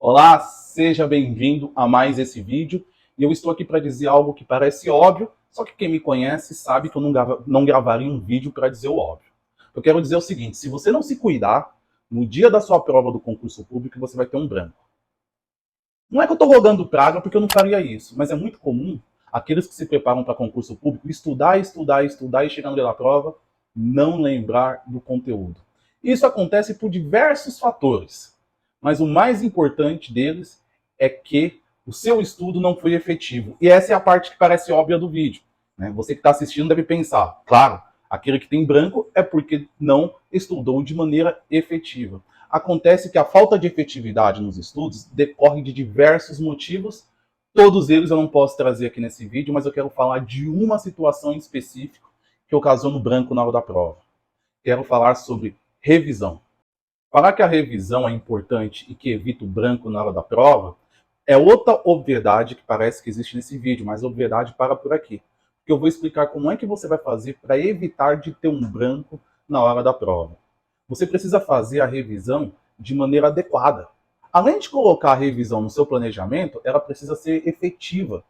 Olá, seja bem-vindo a mais esse vídeo. E eu estou aqui para dizer algo que parece óbvio, só que quem me conhece sabe que eu não gravaria um vídeo para dizer o óbvio. Eu quero dizer o seguinte, se você não se cuidar, no dia da sua prova do concurso público, você vai ter um branco. Não é que eu estou rogando praga, porque eu não faria isso, mas é muito comum aqueles que se preparam para concurso público estudar e chegando na prova, não lembrar do conteúdo. Isso acontece por diversos fatores, mas o mais importante deles é que o seu estudo não foi efetivo. E essa é a parte que parece óbvia do vídeo, né? Você que está assistindo deve pensar, claro, aquele que tem branco é porque não estudou de maneira efetiva. Acontece que a falta de efetividade nos estudos decorre de diversos motivos. Todos eles eu não posso trazer aqui nesse vídeo, mas eu quero falar de uma situação em específico que ocasionou branco na hora da prova. Quero falar sobre revisão. Falar que a revisão é importante e que evita o branco na hora da prova é outra obviedade que parece que existe nesse vídeo, mas a obviedade para por aqui. Porque eu vou explicar como é que você vai fazer para evitar de ter um branco na hora da prova. Você precisa fazer a revisão de maneira adequada. Além de colocar a revisão no seu planejamento, ela precisa ser efetiva.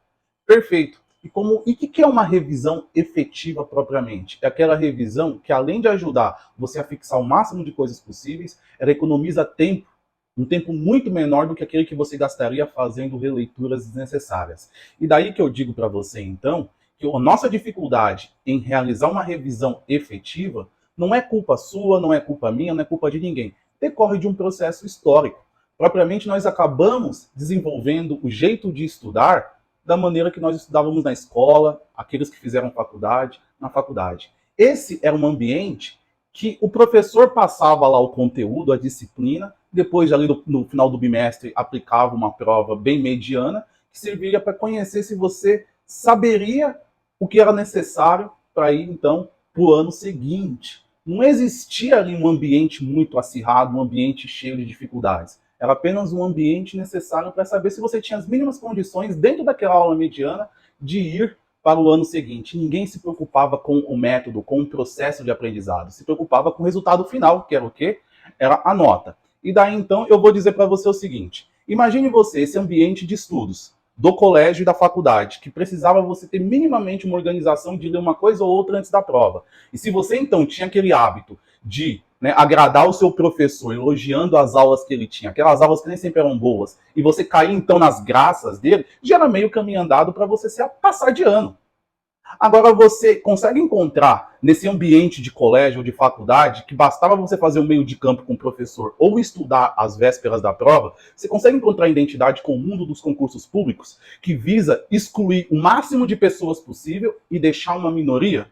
Perfeito. E o que é uma revisão efetiva propriamente? É aquela revisão que, além de ajudar você a fixar o máximo de coisas possíveis, ela economiza tempo, um tempo muito menor do que aquele que você gastaria fazendo releituras desnecessárias. E daí que eu digo para você, então, que a nossa dificuldade em realizar uma revisão efetiva não é culpa sua, não é culpa minha, não é culpa de ninguém. Decorre de um processo histórico. Propriamente, nós acabamos desenvolvendo o jeito de estudar da maneira que nós estudávamos na escola, aqueles que fizeram faculdade, na faculdade. Esse era um ambiente que o professor passava lá o conteúdo, a disciplina, depois ali no final do bimestre aplicava uma prova bem mediana, que serviria para conhecer se você saberia o que era necessário para ir, então, para o ano seguinte. Não existia ali um ambiente muito acirrado, um ambiente cheio de dificuldades. Era apenas um ambiente necessário para saber se você tinha as mínimas condições, dentro daquela aula mediana, de ir para o ano seguinte. Ninguém se preocupava com o método, com o processo de aprendizado. Se preocupava com o resultado final, que era o quê? Era a nota. E daí, então, eu vou dizer para você o seguinte. Imagine você, esse ambiente de estudos, do colégio e da faculdade, que precisava você ter minimamente uma organização de ler uma coisa ou outra antes da prova. E se você, então, tinha aquele hábito de agradar o seu professor, elogiando as aulas que ele tinha, aquelas aulas que nem sempre eram boas, e você cair então nas graças dele, já era meio caminho andado para você se passar de ano. Agora você consegue encontrar nesse ambiente de colégio ou de faculdade, que bastava você fazer o meio de campo com o professor ou estudar às vésperas da prova, você consegue encontrar identidade com o mundo dos concursos públicos que visa excluir o máximo de pessoas possível e deixar uma minoria?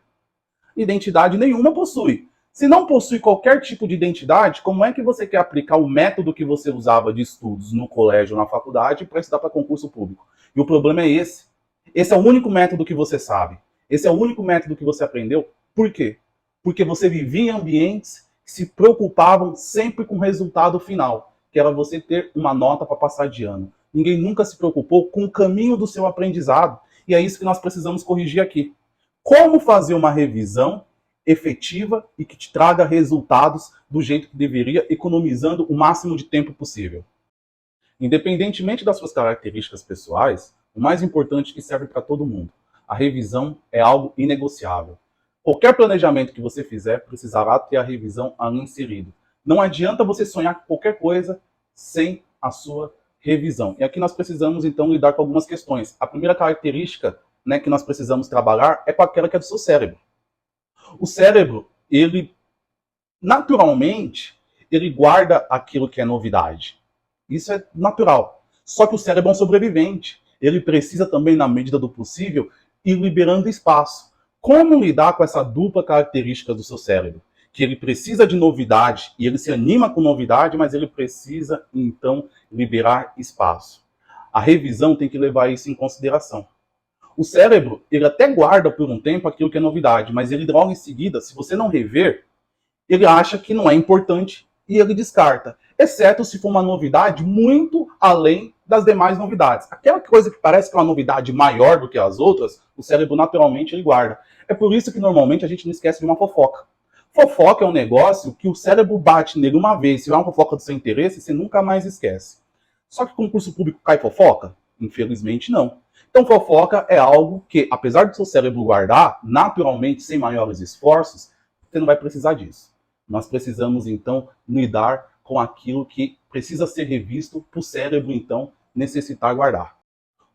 Identidade nenhuma possui. Se não possui qualquer tipo de identidade, como é que você quer aplicar o método que você usava de estudos no colégio ou na faculdade para estudar para concurso público? E o problema é esse. Esse é o único método que você sabe. Esse é o único método que você aprendeu. Por quê? Porque você vivia em ambientes que se preocupavam sempre com o resultado final, que era você ter uma nota para passar de ano. Ninguém nunca se preocupou com o caminho do seu aprendizado. E é isso que nós precisamos corrigir aqui. Como fazer uma revisão efetiva e que te traga resultados do jeito que deveria, economizando o máximo de tempo possível. Independentemente das suas características pessoais, o mais importante que serve para todo mundo, a revisão é algo inegociável. Qualquer planejamento que você fizer precisará ter a revisão ali inserido. Não adianta você sonhar com qualquer coisa sem a sua revisão. E aqui nós precisamos então lidar com algumas questões. A primeira característica que nós precisamos trabalhar é com aquela que é do seu cérebro. O cérebro, ele naturalmente, ele guarda aquilo que é novidade. Isso é natural. Só que o cérebro é um sobrevivente. Ele precisa também, na medida do possível, ir liberando espaço. Como lidar com essa dupla característica do seu cérebro? Que ele precisa de novidade e ele se anima com novidade, mas ele precisa, então, liberar espaço. A revisão tem que levar isso em consideração. O cérebro, ele até guarda por um tempo aquilo que é novidade, mas ele logo em seguida, se você não rever, ele acha que não é importante e ele descarta. Exceto se for uma novidade muito além das demais novidades. Aquela coisa que parece que é uma novidade maior do que as outras, o cérebro naturalmente ele guarda. É por isso que normalmente a gente não esquece de uma fofoca. Fofoca é um negócio que o cérebro bate nele uma vez. Se é uma fofoca do seu interesse, você nunca mais esquece. Só que concurso público cai fofoca? Infelizmente não. Então fofoca é algo que, apesar do seu cérebro guardar, naturalmente, sem maiores esforços, você não vai precisar disso. Nós precisamos, então, lidar com aquilo que precisa ser revisto para o cérebro, então, necessitar guardar.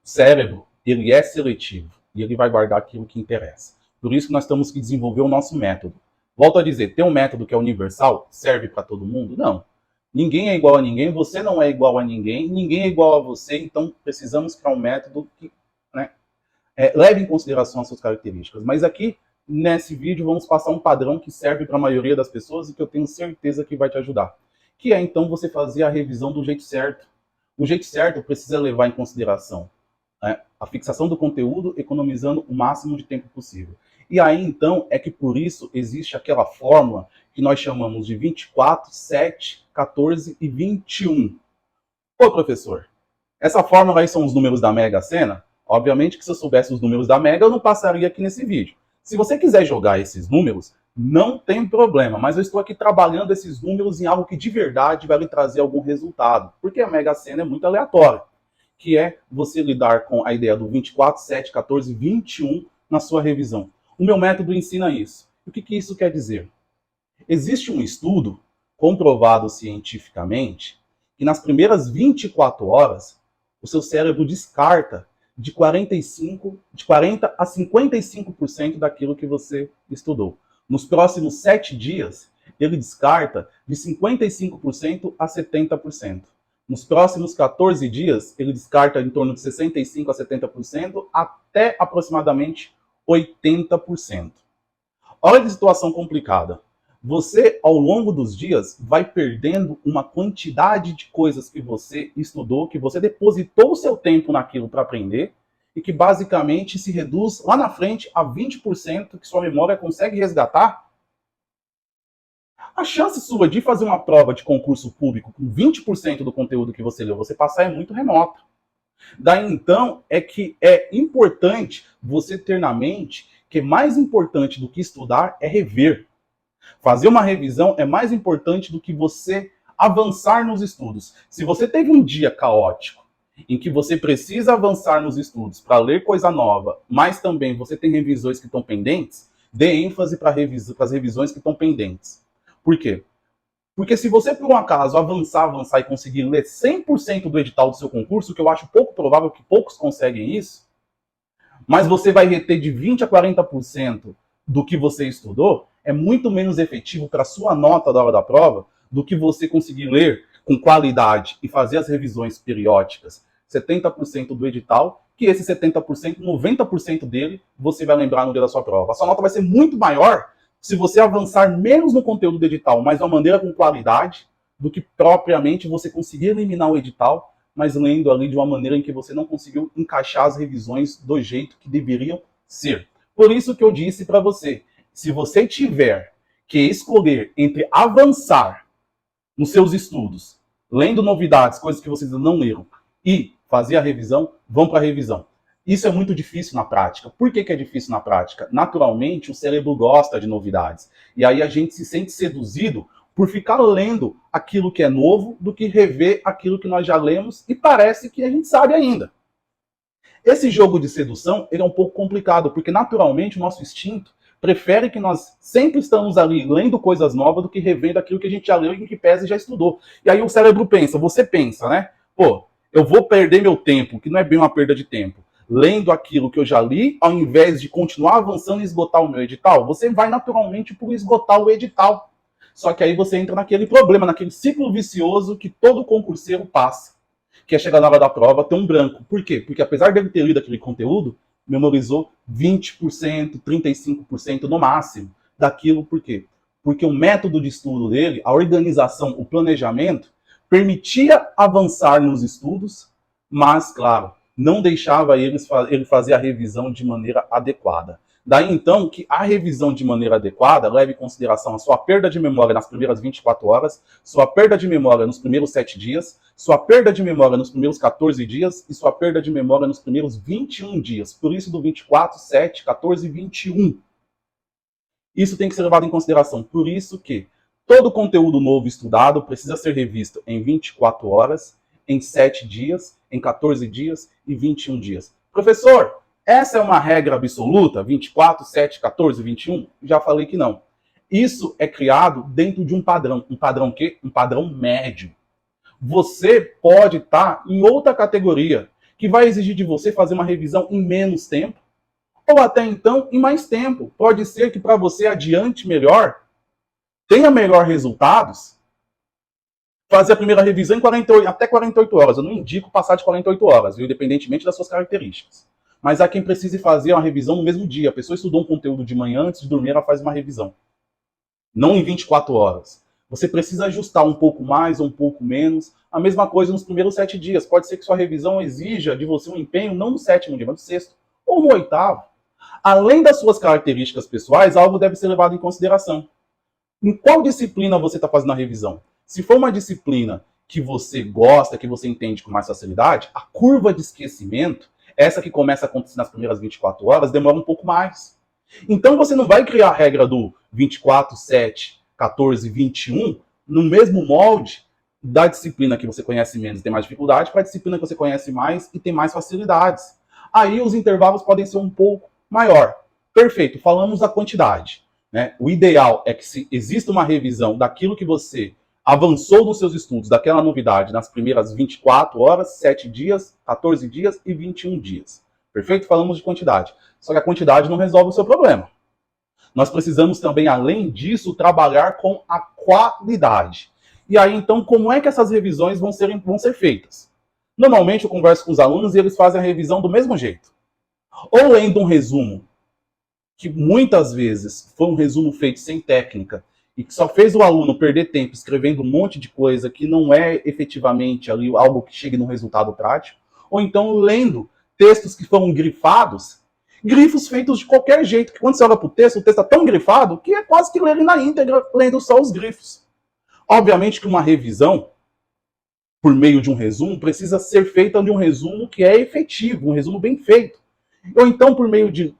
O cérebro, ele é seletivo e ele vai guardar aquilo que interessa. Por isso que nós temos que desenvolver o nosso método. Volto a dizer, ter um método que é universal serve para todo mundo? Não. Ninguém é igual a ninguém, você não é igual a ninguém, ninguém é igual a você, então precisamos criar um método que, né, leve em consideração as suas características. Mas aqui, nesse vídeo, vamos passar um padrão que serve para a maioria das pessoas e que eu tenho certeza que vai te ajudar. Que é, então, você fazer a revisão do jeito certo. O jeito certo precisa levar em consideração a fixação do conteúdo, economizando o máximo de tempo possível. E aí, então, é que por isso existe aquela fórmula que nós chamamos de 24, 7, 14 e 21. Ô, professor, essa fórmula aí são os números da Mega Sena? Obviamente que se eu soubesse os números da Mega, eu não passaria aqui nesse vídeo. Se você quiser jogar esses números, não tem problema, mas eu estou aqui trabalhando esses números em algo que de verdade vai lhe trazer algum resultado, porque a Mega Sena é muito aleatória, que é você lidar com a ideia do 24, 7, 14, 21 na sua revisão. O meu método ensina isso. O que isso quer dizer? Existe um estudo comprovado cientificamente que nas primeiras 24 horas o seu cérebro descarta de 40 a 55% daquilo que você estudou. Nos próximos 7 dias, ele descarta de 55% a 70%. Nos próximos 14 dias, ele descarta em torno de 65% a 70% até aproximadamente 80%. Olha que situação complicada. Você, ao longo dos dias, vai perdendo uma quantidade de coisas que você estudou, que você depositou o seu tempo naquilo para aprender, e que basicamente se reduz lá na frente a 20% que sua memória consegue resgatar. A chance sua de fazer uma prova de concurso público com 20% do conteúdo que você leu, você passar, é muito remota. Daí então é que é importante você ter na mente que mais importante do que estudar é rever. Fazer uma revisão é mais importante do que você avançar nos estudos. Se você teve um dia caótico em que você precisa avançar nos estudos para ler coisa nova, mas também você tem revisões que estão pendentes, dê ênfase para as revisões que estão pendentes. Por quê? Porque se você, por um acaso, avançar e conseguir ler 100% do edital do seu concurso, que eu acho pouco provável que poucos conseguem isso, mas você vai reter de 20% a 40% do que você estudou, é muito menos efetivo para a sua nota da hora da prova do que você conseguir ler com qualidade e fazer as revisões periódicas 70% do edital, que esse 70%, 90% dele, você vai lembrar no dia da sua prova. A sua nota vai ser muito maior se você avançar menos no conteúdo do edital, mas de uma maneira com qualidade, do que propriamente você conseguir eliminar o edital, mas lendo ali de uma maneira em que você não conseguiu encaixar as revisões do jeito que deveriam ser. Por isso que eu disse para você, se você tiver que escolher entre avançar nos seus estudos, lendo novidades, coisas que vocês não leram, e fazer a revisão, vão para a revisão. Isso é muito difícil na prática. Por que é difícil na prática? Naturalmente, o cérebro gosta de novidades. E aí a gente se sente seduzido por ficar lendo aquilo que é novo do que rever aquilo que nós já lemos e parece que a gente sabe ainda. Esse jogo de sedução ele é um pouco complicado, porque naturalmente o nosso instinto prefere que nós sempre estamos ali lendo coisas novas do que revendo aquilo que a gente já leu e em que pese e já estudou. E aí o cérebro pensa, você pensa, né? Pô, eu vou perder meu tempo, que não é bem uma perda de tempo, lendo aquilo que eu já li, ao invés de continuar avançando e esgotar o meu edital. Você vai naturalmente por esgotar o edital. Só que aí você entra naquele problema, naquele ciclo vicioso que todo concurseiro passa, que é chegar na hora da prova, ter um branco. Por quê? Porque apesar dele ter lido aquele conteúdo, memorizou 20%, 35% no máximo daquilo. Por quê? Porque o método de estudo dele, a organização, o planejamento, permitia avançar nos estudos, mas, claro, não deixava ele fazer a revisão de maneira adequada. Daí, então, que a revisão de maneira adequada leve em consideração a sua perda de memória nas primeiras 24 horas, sua perda de memória nos primeiros 7 dias, sua perda de memória nos primeiros 14 dias e sua perda de memória nos primeiros 21 dias. Por isso, do 24, 7, 14 e 21. Isso tem que ser levado em consideração. Por isso que todo conteúdo novo estudado precisa ser revisto em 24 horas em 7 dias, em 14 dias e 21 dias. Professor, essa é uma regra absoluta? 24, 7, 14, 21? Já falei que não. Isso é criado dentro de um padrão. Um padrão o quê? Um padrão médio. Você pode estar em outra categoria, que vai exigir de você fazer uma revisão em menos tempo, ou até então em mais tempo. Pode ser que para você adiante melhor, tenha melhor resultados, fazer a primeira revisão em até 48 horas. Eu não indico passar de 48 horas, viu? Independentemente das suas características. Mas há quem precise fazer uma revisão no mesmo dia. A pessoa estudou um conteúdo de manhã, antes de dormir ela faz uma revisão. Não em 24 horas. Você precisa ajustar um pouco mais ou um pouco menos. A mesma coisa nos primeiros 7 dias. Pode ser que sua revisão exija de você um empenho não no 7º dia, mas no 6º ou no 8º. Além das suas características pessoais, algo deve ser levado em consideração. Em qual disciplina você está fazendo a revisão? Se for uma disciplina que você gosta, que você entende com mais facilidade, a curva de esquecimento, essa que começa a acontecer nas primeiras 24 horas, demora um pouco mais. Então você não vai criar a regra do 24, 7, 14, 21 no mesmo molde da disciplina que você conhece menos e tem mais dificuldade para a disciplina que você conhece mais e tem mais facilidades. Aí os intervalos podem ser um pouco maior. Perfeito, falamos da quantidade. Né? O ideal é que se exista uma revisão daquilo que você avançou nos seus estudos, daquela novidade, nas primeiras 24 horas, 7 dias, 14 dias e 21 dias. Perfeito? Falamos de quantidade. Só que a quantidade não resolve o seu problema. Nós precisamos também, além disso, trabalhar com a qualidade. E aí, então, como é que essas revisões vão ser feitas? Normalmente, eu converso com os alunos e eles fazem a revisão do mesmo jeito. Ou lendo um resumo, que muitas vezes foi um resumo feito sem técnica, e que só fez o aluno perder tempo escrevendo um monte de coisa que não é efetivamente ali algo que chegue num resultado prático, ou então lendo textos que foram grifados, grifos feitos de qualquer jeito, que quando você olha para o texto está tão grifado que é quase que ler ele na íntegra, lendo só os grifos. Obviamente que uma revisão, por meio de um resumo, precisa ser feita de um resumo que é efetivo, um resumo bem feito. Ou então por meio de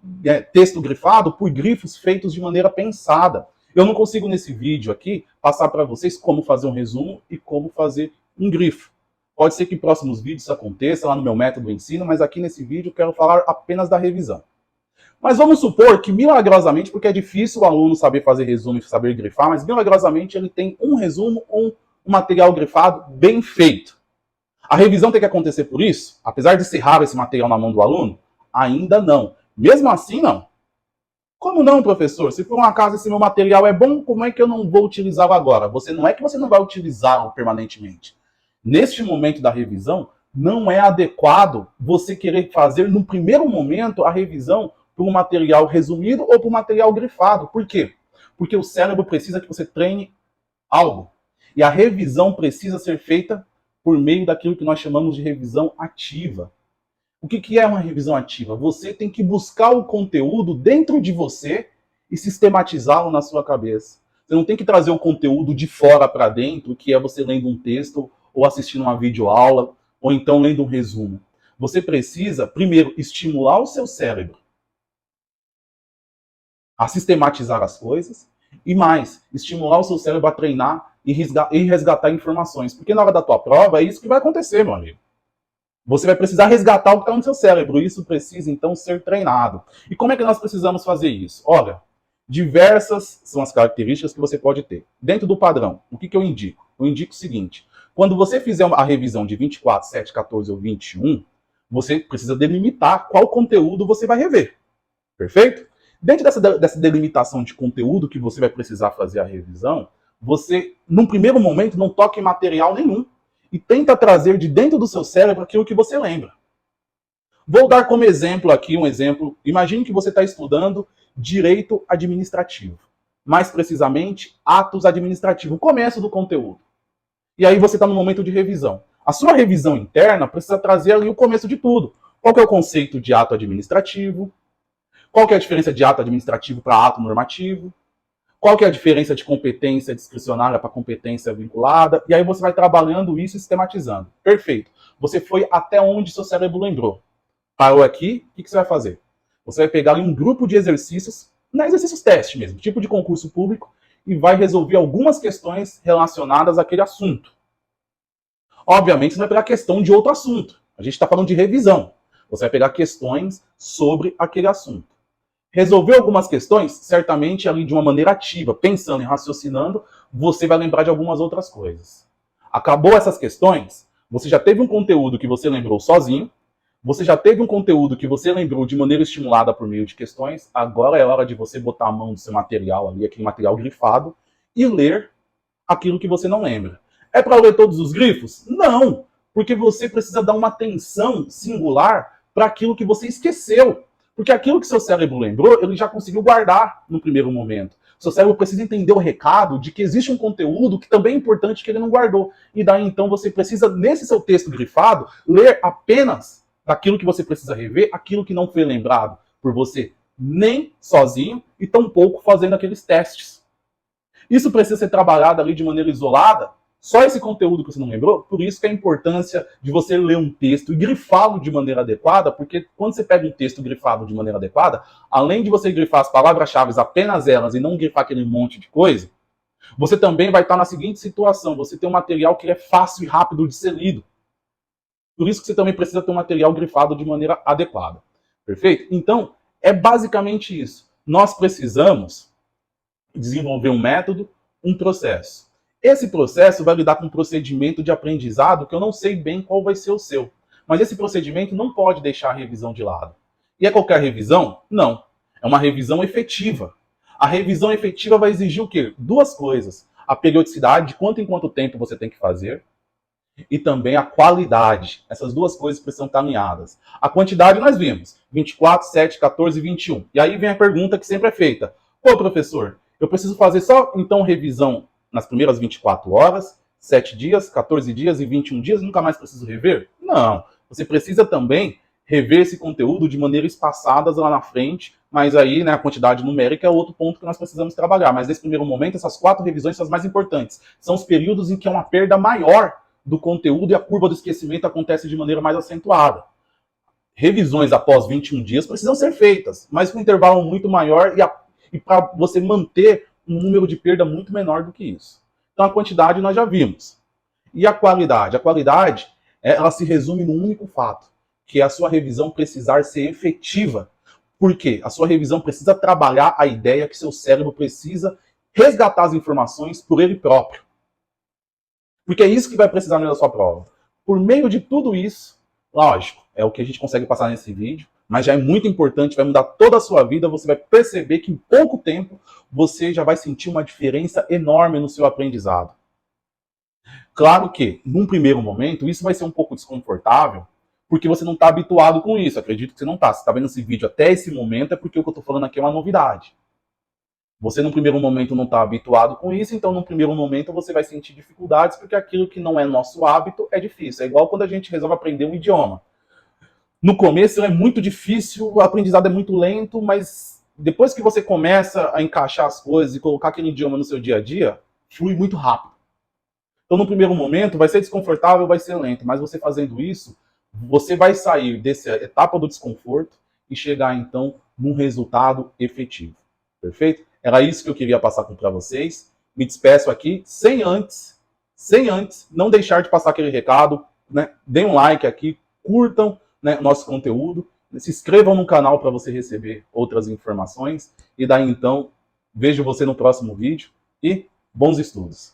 texto grifado, por grifos feitos de maneira pensada. Eu não consigo nesse vídeo aqui passar para vocês como fazer um resumo e como fazer um grifo. Pode ser que em próximos vídeos isso aconteça lá no meu método de ensino, mas aqui nesse vídeo eu quero falar apenas da revisão. Mas vamos supor que milagrosamente, porque é difícil o aluno saber fazer resumo e saber grifar, mas milagrosamente ele tem um resumo ou um material grifado bem feito. A revisão tem que acontecer por isso? Apesar de ser raro esse material na mão do aluno? Ainda não. Mesmo assim, não. Como não, professor? Se por um acaso esse meu material é bom, como é que eu não vou utilizá-lo agora? Não é que você não vai utilizá-lo permanentemente. Neste momento da revisão, não é adequado você querer fazer no primeiro momento a revisão por um material resumido ou por um material grifado. Por quê? Porque o cérebro precisa que você treine algo. E a revisão precisa ser feita por meio daquilo que nós chamamos de revisão ativa. O que é uma revisão ativa? Você tem que buscar o conteúdo dentro de você e sistematizá-lo na sua cabeça. Você não tem que trazer o conteúdo de fora para dentro, que é você lendo um texto ou assistindo uma videoaula ou então lendo um resumo. Você precisa, primeiro, estimular o seu cérebro a sistematizar as coisas e mais, estimular o seu cérebro a treinar e resgatar informações. Porque na hora da tua prova é isso que vai acontecer, meu amigo. Você vai precisar resgatar o que está no seu cérebro. Isso precisa, então, ser treinado. E como é que nós precisamos fazer isso? Olha, diversas são as características que você pode ter. Dentro do padrão, o que eu indico? Eu indico o seguinte. Quando você fizer a revisão de 24, 7, 14 ou 21, você precisa delimitar qual conteúdo você vai rever. Perfeito? Dentro dessa delimitação de conteúdo que você vai precisar fazer a revisão, você, num primeiro momento, não toque em material nenhum. E tenta trazer de dentro do seu cérebro aquilo que você lembra. Vou dar como exemplo aqui um exemplo. Imagine que você está estudando direito administrativo. Mais precisamente, atos administrativos, o começo do conteúdo. E aí você está no momento de revisão. A sua revisão interna precisa trazer ali o começo de tudo. Qual que é o conceito de ato administrativo? Qual que é a diferença de ato administrativo para ato normativo? Qual que é a diferença de competência discricionária para competência vinculada? E aí você vai trabalhando isso e sistematizando. Perfeito. Você foi até onde seu cérebro lembrou. Parou aqui, o que você vai fazer? Você vai pegar um grupo de exercícios, exercícios teste mesmo, tipo de concurso público, e vai resolver algumas questões relacionadas àquele assunto. Obviamente, você vai pegar questão de outro assunto. A gente está falando de revisão. Você vai pegar questões sobre aquele assunto. Resolveu algumas questões? Certamente ali de uma maneira ativa, pensando e raciocinando, você vai lembrar de algumas outras coisas. Acabou essas questões? Você já teve um conteúdo que você lembrou sozinho, você já teve um conteúdo que você lembrou de maneira estimulada por meio de questões, agora é hora de você botar a mão no seu material ali, aquele material grifado, e ler aquilo que você não lembra. É para ler todos os grifos? Não, porque você precisa dar uma atenção singular para aquilo que você esqueceu. Porque aquilo que seu cérebro lembrou, ele já conseguiu guardar no primeiro momento. Seu cérebro precisa entender o recado de que existe um conteúdo que também é importante que ele não guardou. E daí então você precisa, nesse seu texto grifado, ler apenas daquilo que você precisa rever, aquilo que não foi lembrado por você, nem sozinho e tampouco fazendo aqueles testes. Isso precisa ser trabalhado ali de maneira isolada, só esse conteúdo que você não lembrou, por isso que a importância de você ler um texto e grifá-lo de maneira adequada, porque quando você pega um texto grifado de maneira adequada, além de você grifar as palavras-chave apenas elas e não grifar aquele monte de coisa, você também vai estar na seguinte situação, você tem um material que é fácil e rápido de ser lido. Por isso que você também precisa ter um material grifado de maneira adequada. Perfeito? Então, é basicamente isso. Nós precisamos desenvolver um método, um processo. Esse processo vai lidar com um procedimento de aprendizado que eu não sei bem qual vai ser o seu. Mas esse procedimento não pode deixar a revisão de lado. E é qualquer revisão? Não. É uma revisão efetiva. A revisão efetiva vai exigir o quê? Duas coisas. A periodicidade, de quanto em quanto tempo você tem que fazer, e também a qualidade. Essas duas coisas precisam estar alinhadas. A quantidade nós vimos, 24, 7, 14 e 21. E aí vem a pergunta que sempre é feita. Pô, professor, eu preciso fazer só, então, revisão nas primeiras 24 horas, 7 dias, 14 dias e 21 dias, nunca mais preciso rever? Não. Você precisa também rever esse conteúdo de maneira espaçada lá na frente, mas aí, né, a quantidade numérica é outro ponto que nós precisamos trabalhar. Mas nesse primeiro momento, essas 4 revisões são as mais importantes. São os períodos em que há uma perda maior do conteúdo e a curva do esquecimento acontece de maneira mais acentuada. Revisões após 21 dias precisam ser feitas, mas com um intervalo muito maior e para você manter um número de perda muito menor do que isso. Então a quantidade nós já vimos. E a qualidade? A qualidade, ela se resume num único fato, que é a sua revisão precisar ser efetiva. Por quê? A sua revisão precisa trabalhar a ideia que seu cérebro precisa resgatar as informações por ele próprio. Porque é isso que vai precisar da sua prova. Por meio de tudo isso, lógico, é o que a gente consegue passar nesse vídeo, mas já é muito importante, vai mudar toda a sua vida, você vai perceber que em pouco tempo você já vai sentir uma diferença enorme no seu aprendizado. Claro que, num primeiro momento, isso vai ser um pouco desconfortável, porque você não está habituado com isso. Acredito que você não está. Se está vendo esse vídeo até esse momento, é porque o que eu estou falando aqui é uma novidade. Você, num primeiro momento, não está habituado com isso, então, num primeiro momento, você vai sentir dificuldades, porque aquilo que não é nosso hábito é difícil. É igual quando a gente resolve aprender um idioma. No começo é muito difícil, o aprendizado é muito lento, mas depois que você começa a encaixar as coisas e colocar aquele idioma no seu dia a dia, flui muito rápido. Então, no primeiro momento, vai ser desconfortável, vai ser lento, mas você fazendo isso, você vai sair dessa etapa do desconforto e chegar, então, num resultado efetivo. Perfeito? Era isso que eu queria passar para vocês. Me despeço aqui, sem antes, não deixar de passar aquele recado, né? Deem um like aqui, curtam, né, nosso conteúdo, se inscrevam no canal para você receber outras informações. E daí, então, vejo você no próximo vídeo e bons estudos!